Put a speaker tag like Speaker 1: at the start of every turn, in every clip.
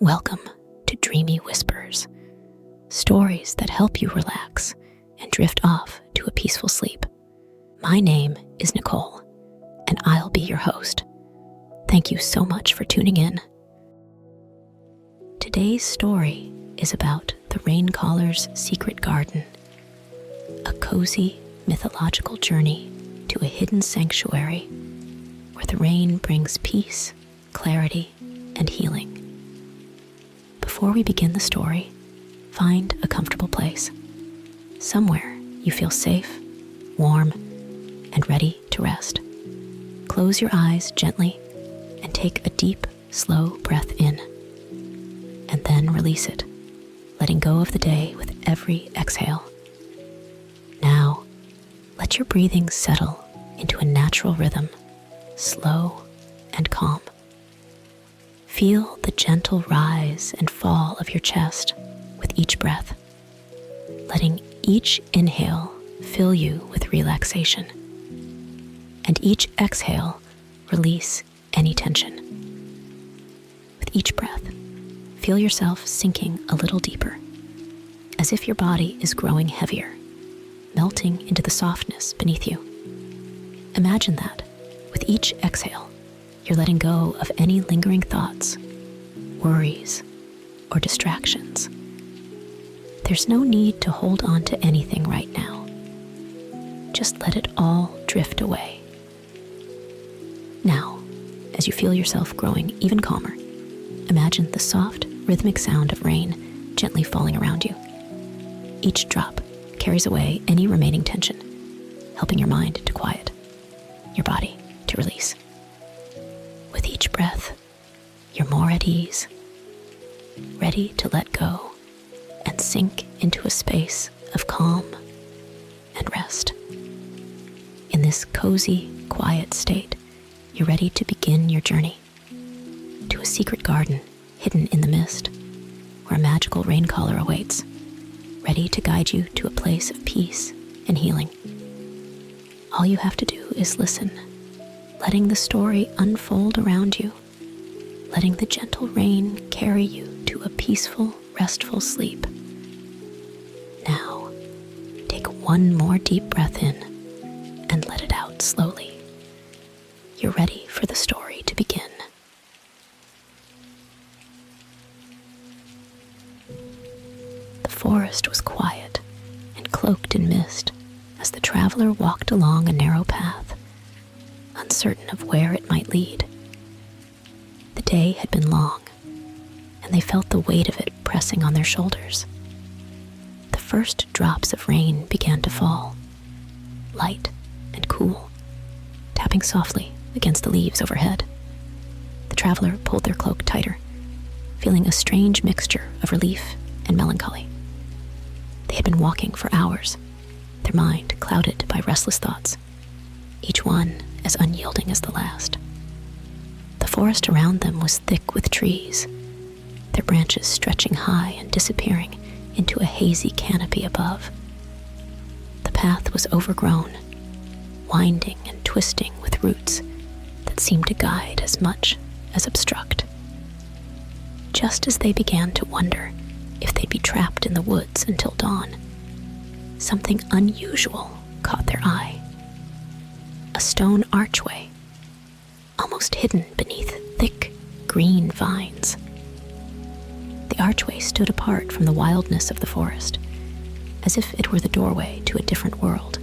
Speaker 1: Welcome to Dreamy Whispers, stories that help you relax and drift off to a peaceful sleep. My name is Nicole, and I'll be your host. Thank you so much for tuning in. Today's story is about the Raincaller's secret garden, a cozy mythological journey to a hidden sanctuary where the rain brings peace, clarity, and healing. Before we begin the story, find a comfortable place, somewhere you feel safe, warm, and ready to rest. Close your eyes gently and take a deep, slow breath in, and then release it, letting go of the day with every exhale. Now, let your breathing settle into a natural rhythm, slow and calm. Feel the gentle rise and fall of your chest with each breath, letting each inhale fill you with relaxation, and each exhale release any tension. With each breath, feel yourself sinking a little deeper, as if your body is growing heavier, melting into the softness beneath you. Imagine that, with each exhale, you're letting go of any lingering thoughts, worries, or distractions. There's no need to hold on to anything right now. Just let it all drift away. Now, as you feel yourself growing even calmer, imagine the soft, rhythmic sound of rain gently falling around you. Each drop carries away any remaining tension, helping your mind to quiet, your body to release. With each breath, you're more at ease, ready to let go and sink into a space of calm and rest. In this cozy, quiet state, you're ready to begin your journey to a secret garden hidden in the mist, where a magical Raincaller awaits, ready to guide you to a place of peace and healing. All you have to do is listen, letting the story unfold around you, letting the gentle rain carry you to a peaceful, restful sleep. Now, take one more deep breath in and let it out slowly. You're ready for the story to begin. The forest was quiet and cloaked in mist as the traveler walked along a narrow path, uncertain of where it might lead. The day had been long, and they felt the weight of it pressing on their shoulders. The first drops of rain began to fall, light and cool, tapping softly against the leaves overhead. The traveler pulled their cloak tighter, feeling a strange mixture of relief and melancholy. They had been walking for hours, their mind clouded by restless thoughts, each one as unyielding as the last. The forest around them was thick with trees, their branches stretching high and disappearing into a hazy canopy above. The path was overgrown, winding and twisting with roots that seemed to guide as much as obstruct. Just as they began to wonder if they'd be trapped in the woods until dawn, something unusual caught their eye. A stone archway, almost hidden beneath thick, green vines. The archway stood apart from the wildness of the forest, as if it were the doorway to a different world.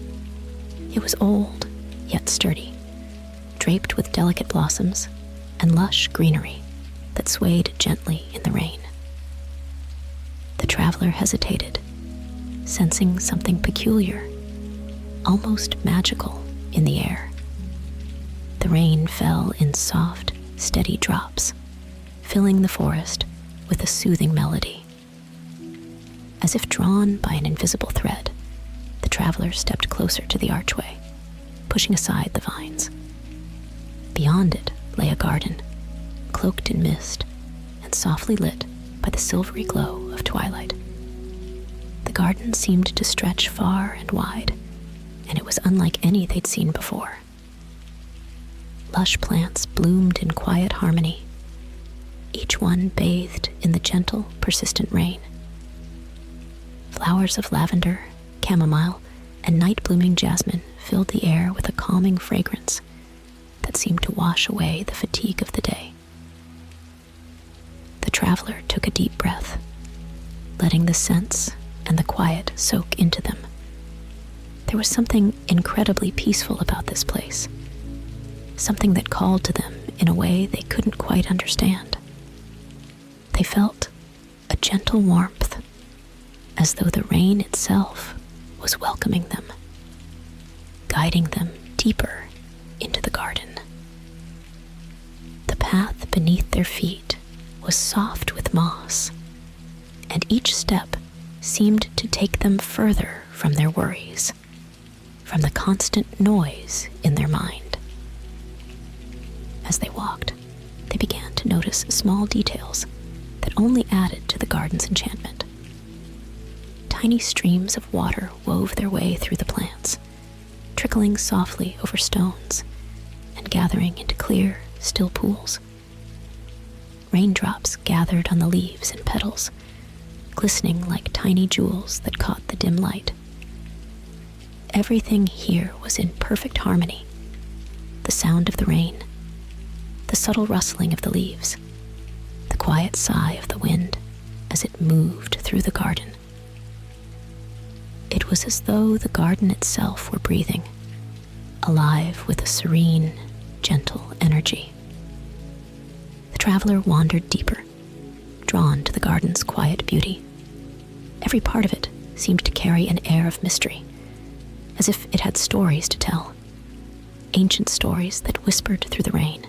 Speaker 1: It was old, yet sturdy, draped with delicate blossoms and lush greenery that swayed gently in the rain. The traveler hesitated, sensing something peculiar, almost magical, in the air. The rain fell in soft, steady drops, filling the forest with a soothing melody. As if drawn by an invisible thread, the traveler stepped closer to the archway, pushing aside the vines. Beyond it lay a garden, cloaked in mist and softly lit by the silvery glow of twilight. The garden seemed to stretch far and wide, and it was unlike any they'd seen before. Lush plants bloomed in quiet harmony, each one bathed in the gentle, persistent rain. Flowers of lavender, chamomile, and night-blooming jasmine filled the air with a calming fragrance that seemed to wash away the fatigue of the day. The traveler took a deep breath, letting the scents and the quiet soak into them. There was something incredibly peaceful about this place, something that called to them in a way they couldn't quite understand. They felt a gentle warmth, as though the rain itself was welcoming them, guiding them deeper into the garden. The path beneath their feet was soft with moss, and each step seemed to take them further from their worries, from the constant noise in their mind. As they walked, they began to notice small details that only added to the garden's enchantment. Tiny streams of water wove their way through the plants, trickling softly over stones and gathering into clear, still pools. Raindrops gathered on the leaves and petals, glistening like tiny jewels that caught the dim light. Everything here was in perfect harmony. The sound of the rain, the subtle rustling of the leaves, the quiet sigh of the wind as it moved through the garden. It was as though the garden itself were breathing, alive with a serene, gentle energy. The traveler wandered deeper, drawn to the garden's quiet beauty. Every part of it seemed to carry an air of mystery, as if it had stories to tell, ancient stories that whispered through the rain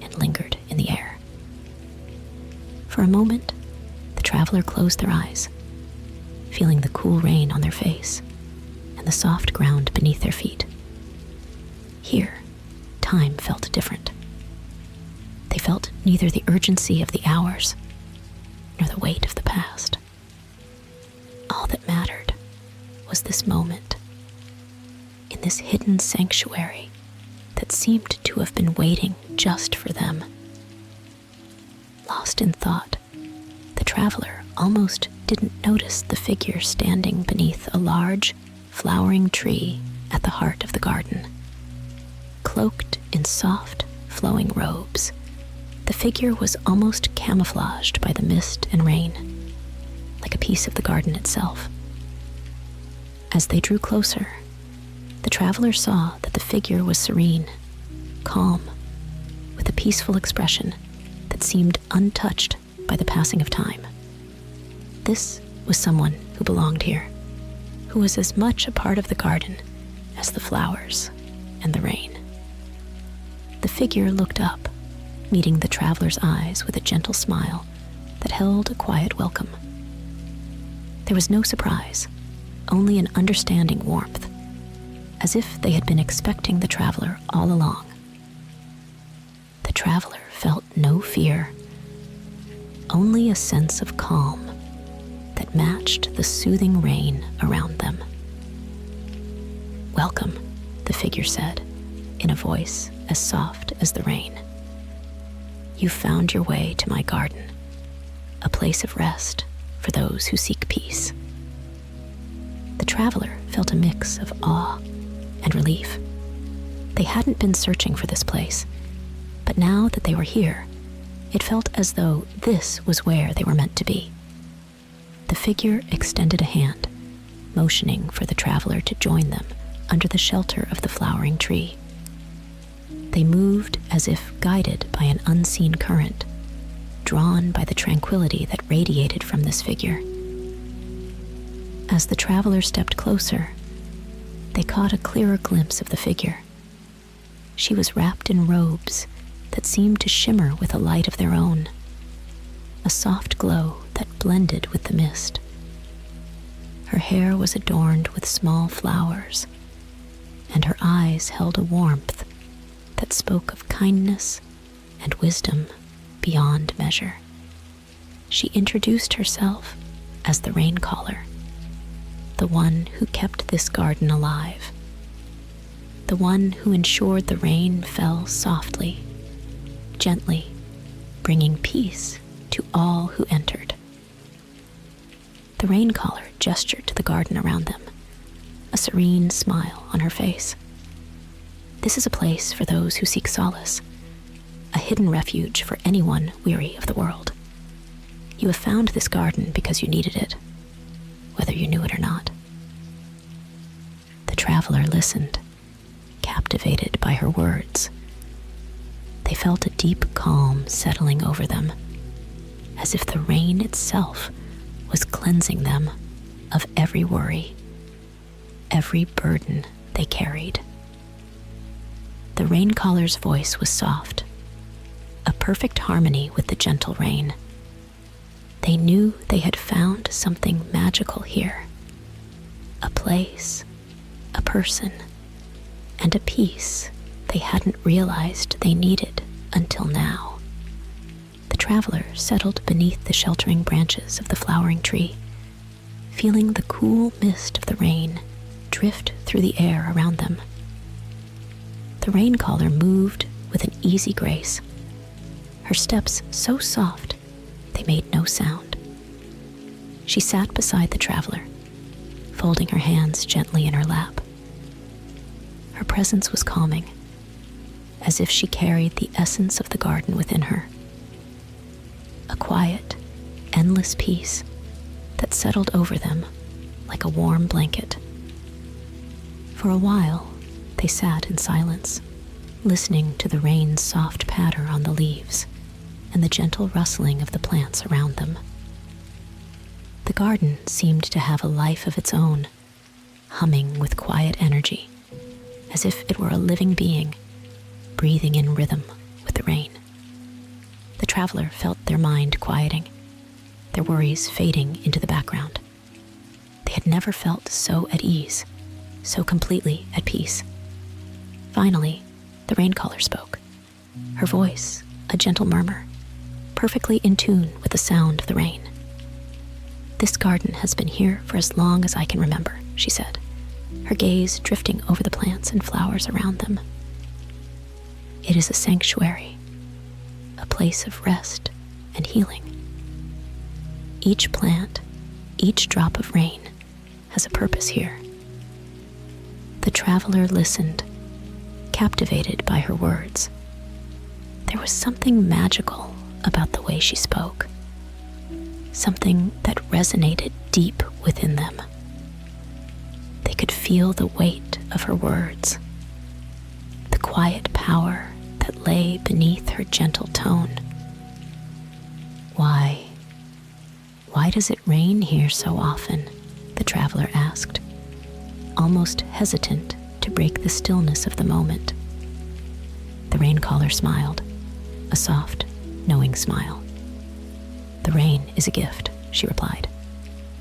Speaker 1: and lingered in the air. For a moment, the traveler closed their eyes, feeling the cool rain on their face and the soft ground beneath their feet. Here, time felt different. They felt neither the urgency of the hours nor the weight of the past. All that mattered was this moment, in this hidden sanctuary that seemed to have been waiting just for them. Lost in thought, the traveler almost didn't notice the figure standing beneath a large, flowering tree at the heart of the garden. Cloaked in soft, flowing robes, the figure was almost camouflaged by the mist and rain, like a piece of the garden itself. As they drew closer, the traveler saw that the figure was serene, calm, with a peaceful expression that seemed untouched by the passing of time. This was someone who belonged here, who was as much a part of the garden as the flowers and the rain. The figure looked up, meeting the traveler's eyes with a gentle smile that held a quiet welcome. There was no surprise, only an understanding warmth, as if they had been expecting the traveler all along. The traveler felt no fear, only a sense of calm that matched the soothing rain around them. "Welcome," the figure said, in a voice as soft as the rain. "You found your way to my garden, a place of rest for those who seek peace." The traveler felt a mix of awe and relief. They hadn't been searching for this place, but now that they were here, it felt as though this was where they were meant to be. The figure extended a hand, motioning for the traveler to join them under the shelter of the flowering tree. They moved as if guided by an unseen current, drawn by the tranquility that radiated from this figure. As the traveler stepped closer, they caught a clearer glimpse of the figure. She was wrapped in robes that seemed to shimmer with a light of their own, a soft glow that blended with the mist. Her hair was adorned with small flowers, and her eyes held a warmth that spoke of kindness and wisdom beyond measure. She introduced herself as the Raincaller, the one who kept this garden alive, the one who ensured the rain fell softly, gently, bringing peace to all who entered. The Raincaller gestured to the garden around them, a serene smile on her face. This is a place for those who seek solace, a hidden refuge for anyone weary of the world. You have found this garden because you needed it, whether you knew it or not. The traveler listened, captivated by her words. They felt a deep calm settling over them, as if the rain itself was cleansing them of every worry, every burden they carried. The Raincaller's voice was soft, a perfect harmony with the gentle rain. They knew they had found something magical here, a place, a person, and a peace they hadn't realized they needed until now. The traveler settled beneath the sheltering branches of the flowering tree, feeling the cool mist of the rain drift through the air around them. The Raincaller moved with an easy grace, her steps so soft they made no sound. She sat beside the traveler, folding her hands gently in her lap. Her presence was calming, as if she carried the essence of the garden within her. A quiet, endless peace that settled over them like a warm blanket. For a while, they sat in silence, listening to the rain's soft patter on the leaves and the gentle rustling of the plants around them. The garden seemed to have a life of its own, humming with quiet energy, as if it were a living being, breathing in rhythm with the rain. The traveler felt their mind quieting, their worries fading into the background. They had never felt so at ease, so completely at peace. Finally, the Raincaller spoke, her voice a gentle murmur, perfectly in tune with the sound of the rain. "This garden has been here for as long as I can remember," she said, her gaze drifting over the plants and flowers around them. "It is a sanctuary, a place of rest and healing. Each plant, each drop of rain has a purpose here." The traveler listened, captivated by her words. There was something magical about the way she spoke, something that resonated deep within them. They could feel the weight of her words, the quiet power that lay beneath her gentle tone. Why does it rain here so often?" the traveler asked, almost hesitant to break the stillness of the moment. The Raincaller smiled, a soft, knowing smile. "The rain is a gift," she replied.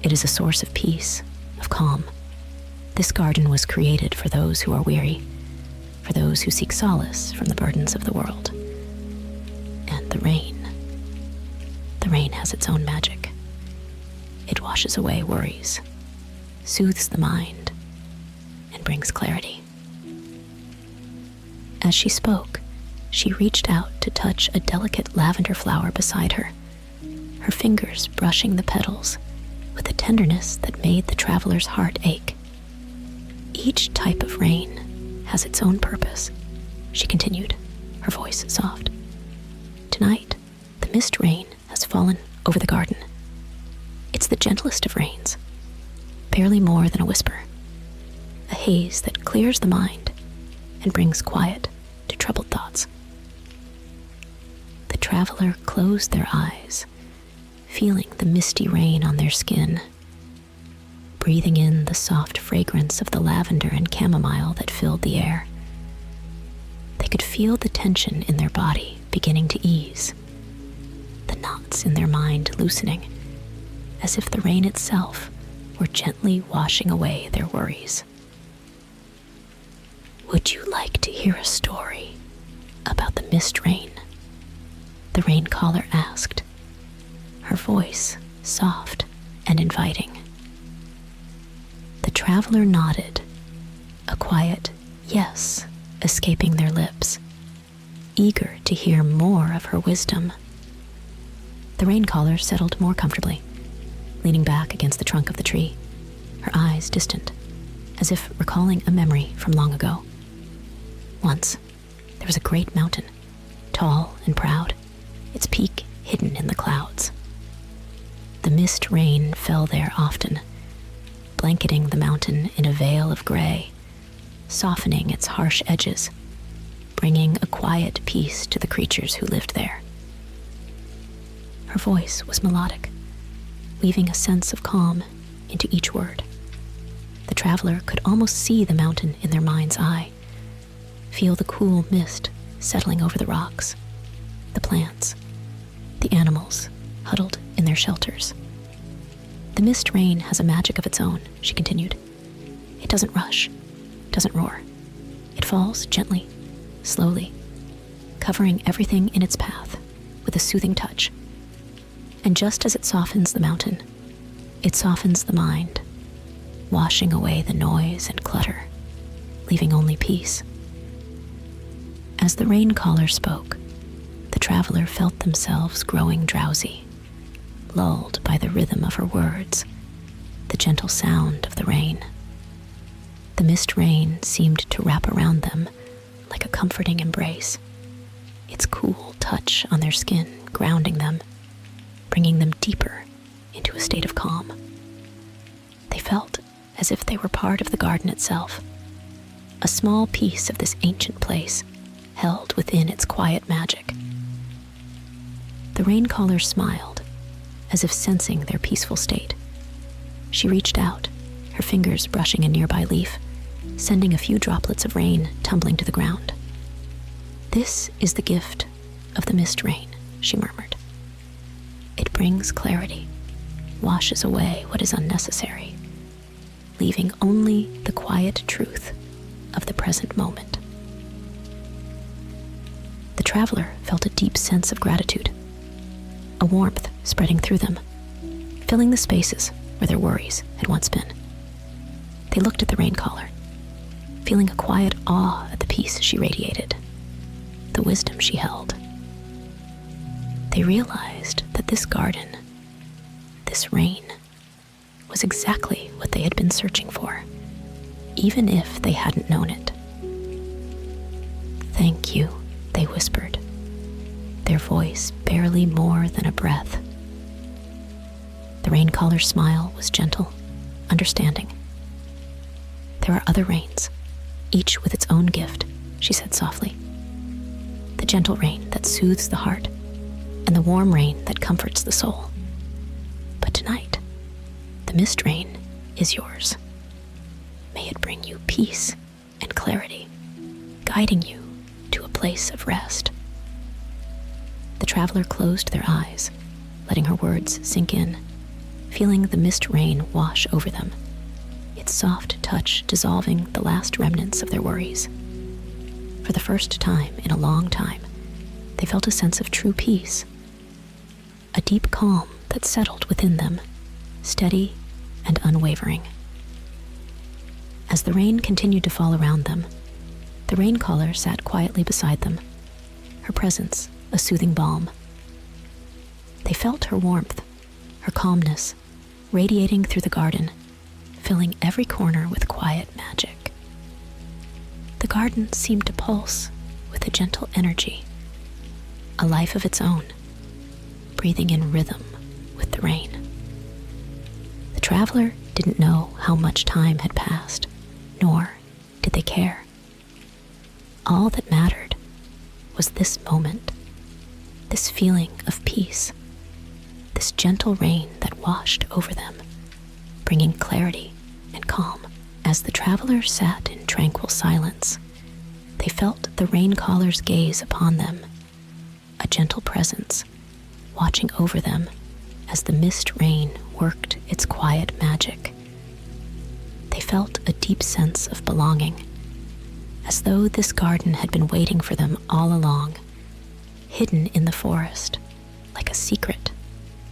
Speaker 1: "It is a source of peace, of calm. This garden was created for those who are weary, for those who seek solace from the burdens of the world. And the rain has its own magic. It washes away worries, soothes the mind, and brings clarity." As she spoke, she reached out to touch a delicate lavender flower beside her, her fingers brushing the petals with a tenderness that made the traveler's heart ache. "Each type of rain has its own purpose," she continued, her voice soft. "Tonight, the mist rain has fallen over the garden. It's the gentlest of rains, barely more than a whisper, a haze that clears the mind and brings quiet to troubled thoughts." The traveler closed their eyes, feeling the misty rain on their skin, breathing in the soft fragrance of the lavender and chamomile that filled the air. They could feel the tension in their body beginning to ease, the knots in their mind loosening, as if the rain itself were gently washing away their worries. "Would you like to hear a story about the mist rain?" the Raincaller asked, her voice soft and inviting. The traveler nodded, a quiet yes escaping their lips, eager to hear more of her wisdom. The Raincaller settled more comfortably, leaning back against the trunk of the tree, her eyes distant, as if recalling a memory from long ago. Once, there was a great mountain, tall and proud, its peak hidden in the clouds. The mist rain fell there often, blanketing the mountain in a veil of gray, softening its harsh edges, bringing a quiet peace to the creatures who lived there. Her voice was melodic, weaving a sense of calm into each word. The traveler could almost see the mountain in their mind's eye, feel the cool mist settling over the rocks, the plants, the animals huddled in their shelters. The mist rain has a magic of its own, she continued. It doesn't rush, doesn't roar. It falls gently, slowly, covering everything in its path with a soothing touch. And just as it softens the mountain, it softens the mind, washing away the noise and clutter, leaving only peace. As the Raincaller spoke, the traveler felt themselves growing drowsy, lulled by the rhythm of her words, the gentle sound of the rain. The mist rain seemed to wrap around them like a comforting embrace, its cool touch on their skin grounding them, bringing them deeper into a state of calm. They felt as if they were part of the garden itself, a small piece of this ancient place held within its quiet magic. The Raincaller smiled, as if sensing their peaceful state. She reached out, her fingers brushing a nearby leaf, sending a few droplets of rain tumbling to the ground. "This is the gift of the mist rain," she murmured. "It brings clarity, washes away what is unnecessary, leaving only the quiet truth of the present moment." The traveler felt a deep sense of gratitude, a warmth spreading through them, filling the spaces where their worries had once been. They looked at the Raincaller, feeling a quiet awe at the peace she radiated, the wisdom she held. They realized that this garden, this rain, was exactly what they had been searching for, even if they hadn't known it. "Thank you," they whispered, their voice barely more than a breath. The Raincaller's smile was gentle, understanding. "There are other rains, each with its own gift," she said softly. "The gentle rain that soothes the heart, and the warm rain that comforts the soul. But tonight, the mist rain is yours. May it bring you peace and clarity, guiding you to a place of rest." The traveler closed their eyes, letting her words sink in, feeling the mist rain wash over them, its soft touch dissolving the last remnants of their worries. For the first time in a long time, they felt a sense of true peace, a deep calm that settled within them, steady and unwavering. As the rain continued to fall around them, the Raincaller sat quietly beside them, her presence a soothing balm. They felt her warmth, her calmness, radiating through the garden, filling every corner with quiet magic. The garden seemed to pulse with a gentle energy, a life of its own, breathing in rhythm with the rain. The traveler didn't know how much time had passed, nor did they care. All that mattered was this moment, this feeling of peace, this gentle rain that washed over them, bringing clarity and calm. As the traveler sat in tranquil silence, they felt the Raincaller's gaze upon them, a gentle presence watching over them as the mist rain worked its quiet magic. They felt a deep sense of belonging, as though this garden had been waiting for them all along, hidden in the forest, like a secret,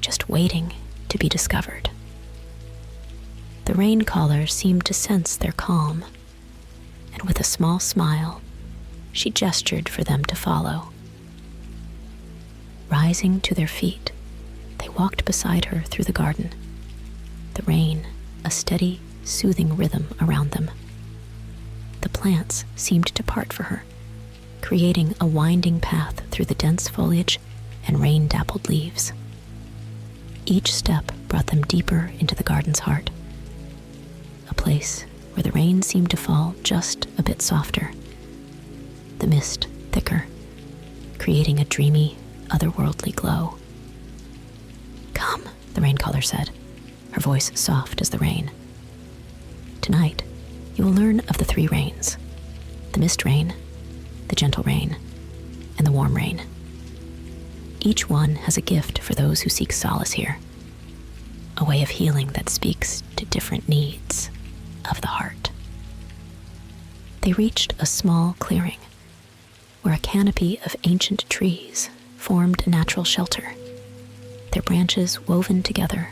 Speaker 1: just waiting to be discovered. The Raincaller seemed to sense their calm, and with a small smile, she gestured for them to follow. Rising to their feet, walked beside her through the garden, the rain a steady, soothing rhythm around them. The plants seemed to part for her, creating a winding path through the dense foliage and rain-dappled leaves. Each step brought them deeper into the garden's heart, a place where the rain seemed to fall just a bit softer, the mist thicker, creating a dreamy, otherworldly glow. "Come," the Raincaller said, her voice soft as the rain. "Tonight, you will learn of the three rains: the mist rain, the gentle rain, and the warm rain. Each one has a gift for those who seek solace here, a way of healing that speaks to different needs of the heart." They reached a small clearing where a canopy of ancient trees formed a natural shelter, their branches woven together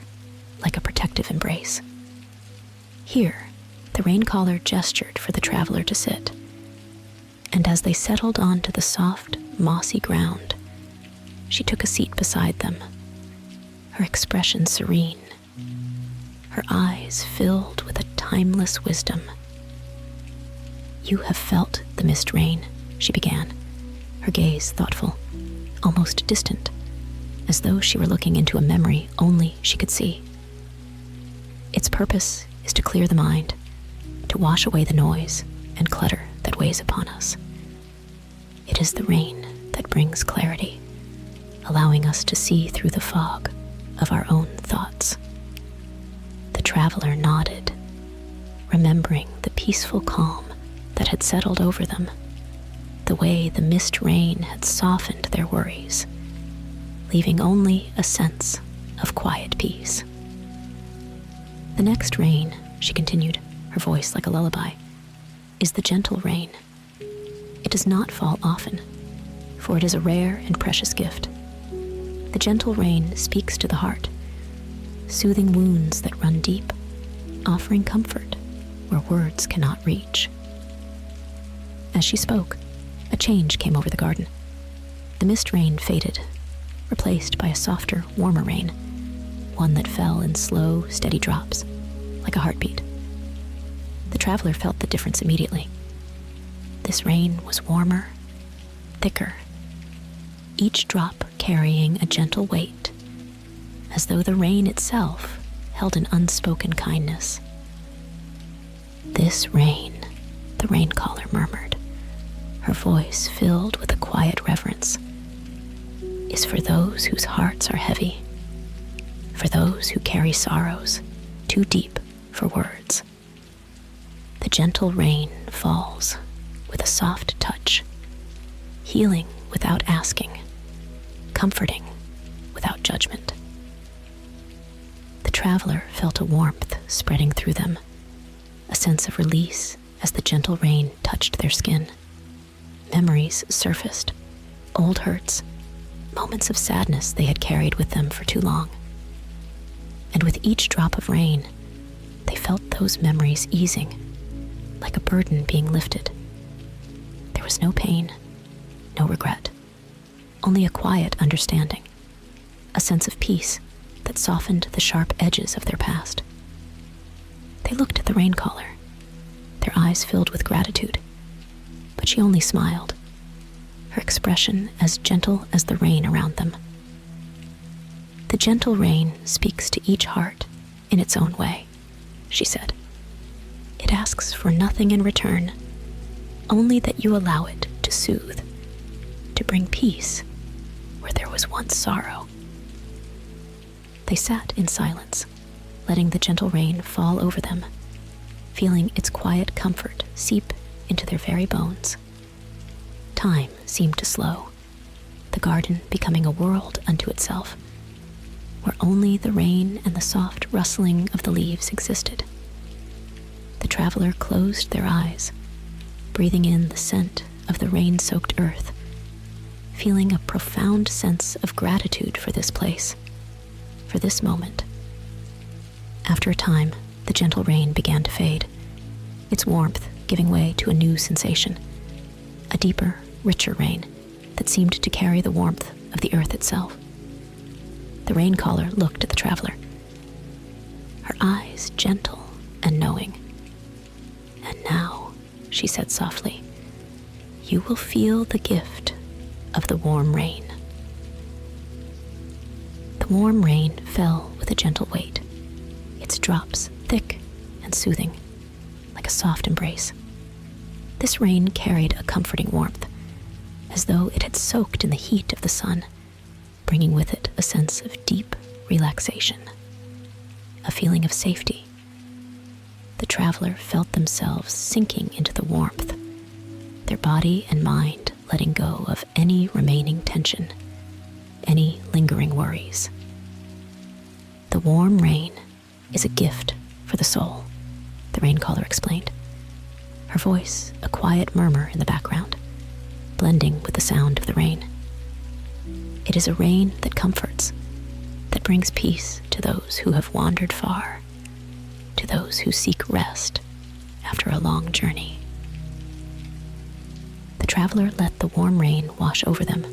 Speaker 1: like a protective embrace. Here, the Raincaller gestured for the traveler to sit, and as they settled onto the soft, mossy ground, she took a seat beside them, her expression serene, her eyes filled with a timeless wisdom. "You have felt the mist rain," she began, her gaze thoughtful, almost distant, as though she were looking into a memory only she could see. "Its purpose is to clear the mind, to wash away the noise and clutter that weighs upon us. It is the rain that brings clarity, allowing us to see through the fog of our own thoughts." The traveler nodded, remembering the peaceful calm that had settled over them, the way the mist rain had softened their worries, leaving only a sense of quiet peace. "The next rain," she continued, her voice like a lullaby, "is the gentle rain. It does not fall often, for it is a rare and precious gift. The gentle rain speaks to the heart, soothing wounds that run deep, offering comfort where words cannot reach." As she spoke, a change came over the garden. The mist rain faded, replaced by a softer, warmer rain, one that fell in slow, steady drops, like a heartbeat. The traveler felt the difference immediately. This rain was warmer, thicker, each drop carrying a gentle weight, as though the rain itself held an unspoken kindness. "This rain," the Raincaller murmured, her voice filled with a quiet reverence, "is for those whose hearts are heavy, for those who carry sorrows too deep for words. The gentle rain falls with a soft touch, healing without asking, comforting without judgment." The traveler felt a warmth spreading through them, a sense of release as the gentle rain touched their skin. Memories surfaced, old hurts, moments of sadness they had carried with them for too long. And with each drop of rain, they felt those memories easing, like a burden being lifted. There was no pain, no regret, only a quiet understanding, a sense of peace that softened the sharp edges of their past. They looked at the Raincaller, their eyes filled with gratitude, but she only smiled, her expression as gentle as the rain around them. "The gentle rain speaks to each heart in its own way," she said. "It asks for nothing in return, only that you allow it to soothe, to bring peace where there was once sorrow." They sat in silence, letting the gentle rain fall over them, feeling its quiet comfort seep into their very bones. Time seemed to slow, the garden becoming a world unto itself, where only the rain and the soft rustling of the leaves existed. The traveler closed their eyes, breathing in the scent of the rain-soaked earth, feeling a profound sense of gratitude for this place, for this moment. After a time, the gentle rain began to fade, its warmth giving way to a new sensation, a deeper, richer rain that seemed to carry the warmth of the earth itself. The Raincaller looked at the traveler, her eyes gentle and knowing. "And now," she said softly, "you will feel the gift of the warm rain." The warm rain fell with a gentle weight, its drops thick and soothing, like a soft embrace. This rain carried a comforting warmth, as though it had soaked in the heat of the sun, bringing with it a sense of deep relaxation, a feeling of safety. The traveler felt themselves sinking into the warmth, their body and mind letting go of any remaining tension, any lingering worries. The warm rain is a gift for the soul, the Raincaller explained, her voice a quiet murmur in the background, blending with the sound of the rain. It is a rain that comforts, that brings peace to those who have wandered far, to those who seek rest after a long journey. The traveler let the warm rain wash over them,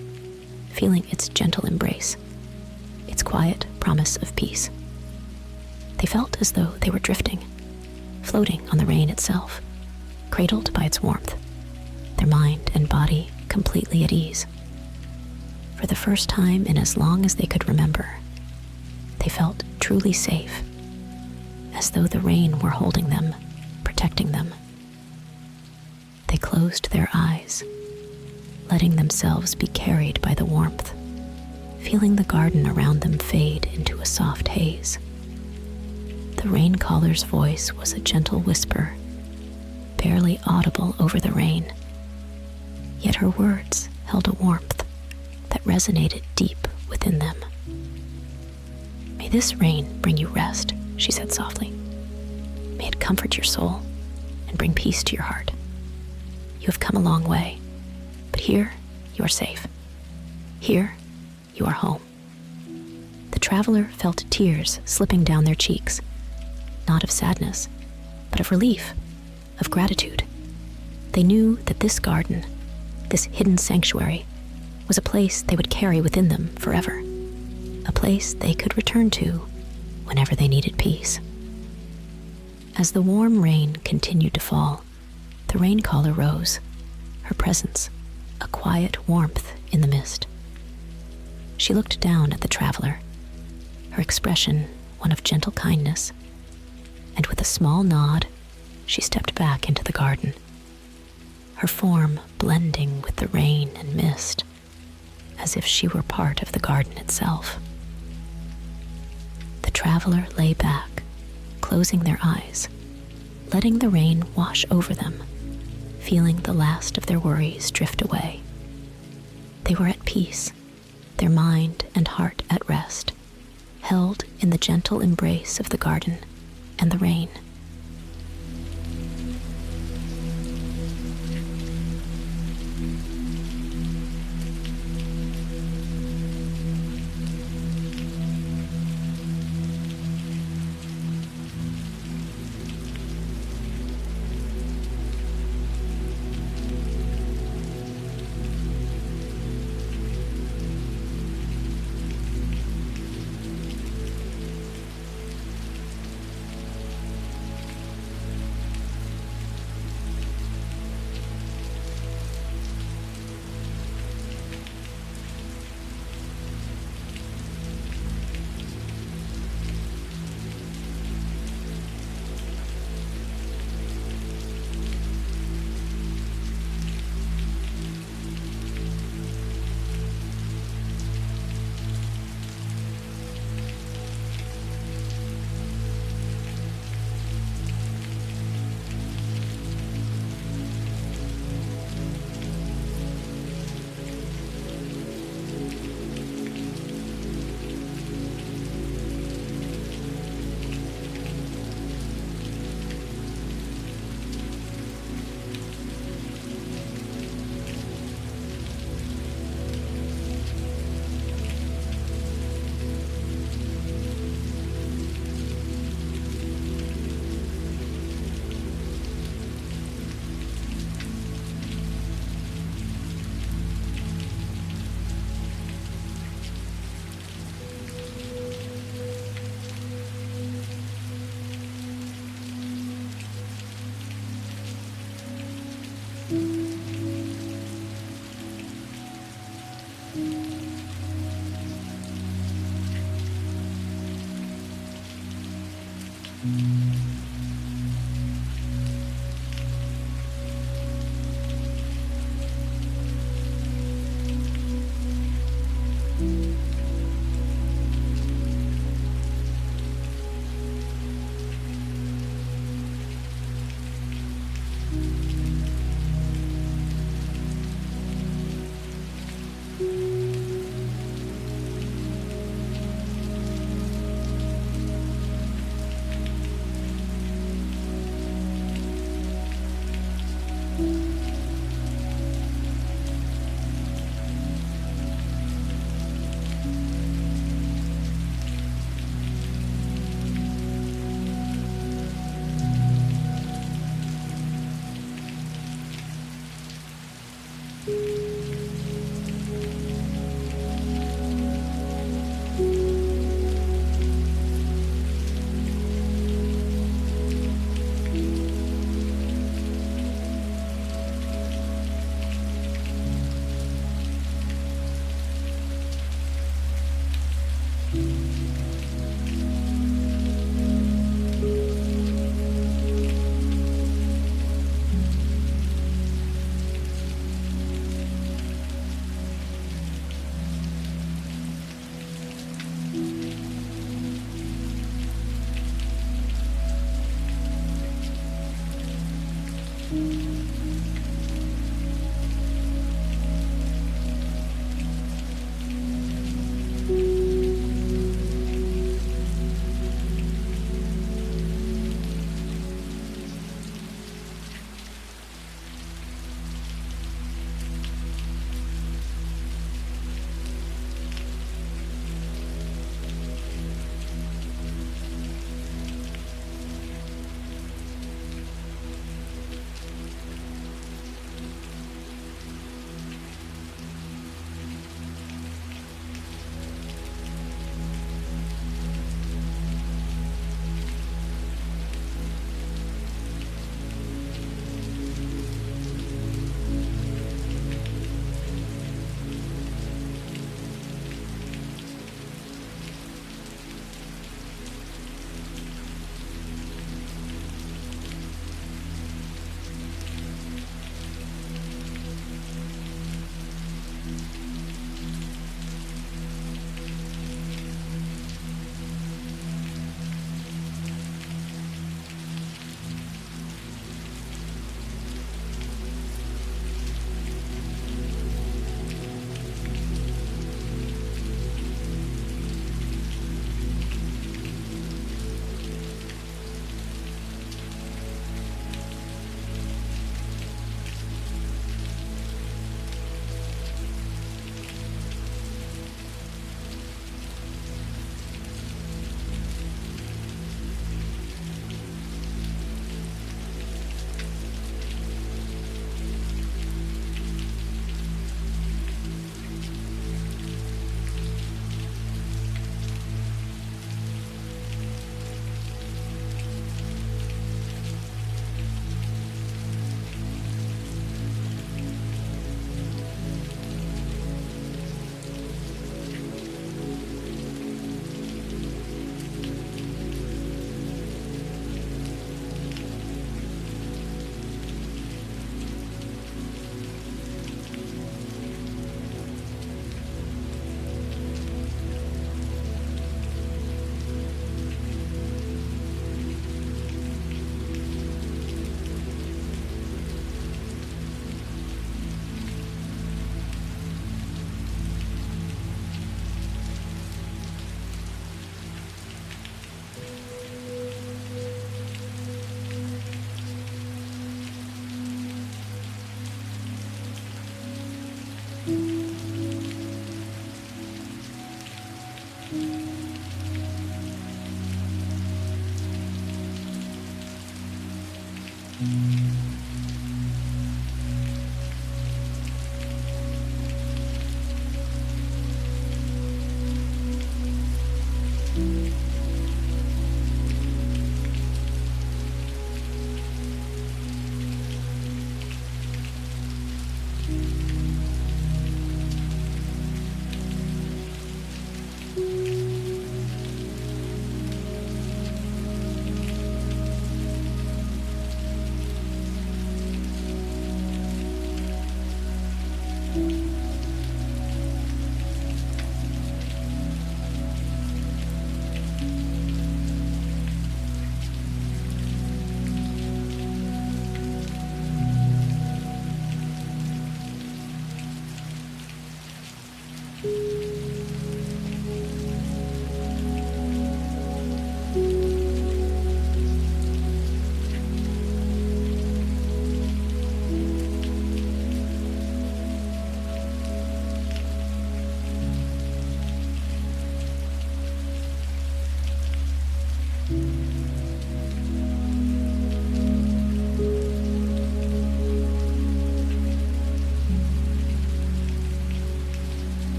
Speaker 1: feeling its gentle embrace, its quiet promise of peace. They felt as though they were drifting, floating on the rain itself, cradled by its warmth, their mind and body completely at ease. For the first time in as long as they could remember, they felt truly safe, as though the rain were holding them, protecting them. They closed their eyes, letting themselves be carried by the warmth, feeling the garden around them fade into a soft haze. The Raincaller's voice was a gentle whisper, barely audible over the rain, yet her words held a warmth that resonated deep within them. "May this rain bring you rest," she said softly. "May it comfort your soul and bring peace to your heart. You have come a long way, but here you are safe. Here you are home." The traveler felt tears slipping down their cheeks, not of sadness, but of relief, of gratitude. They knew that this garden, this hidden sanctuary, was a place they would carry within them forever, a place they could return to whenever they needed peace. As the warm rain continued to fall, the Raincaller rose, her presence a quiet warmth in the mist. She looked down at the traveler, her expression one of gentle kindness, and with a small nod, she stepped back into the garden, her form blending with the rain and mist, as if she were part of the garden itself. The traveler lay back, closing their eyes, letting the rain wash over them, feeling the last of their worries drift away. They were at peace, their mind and heart at rest, held in the gentle embrace of the garden and the rain.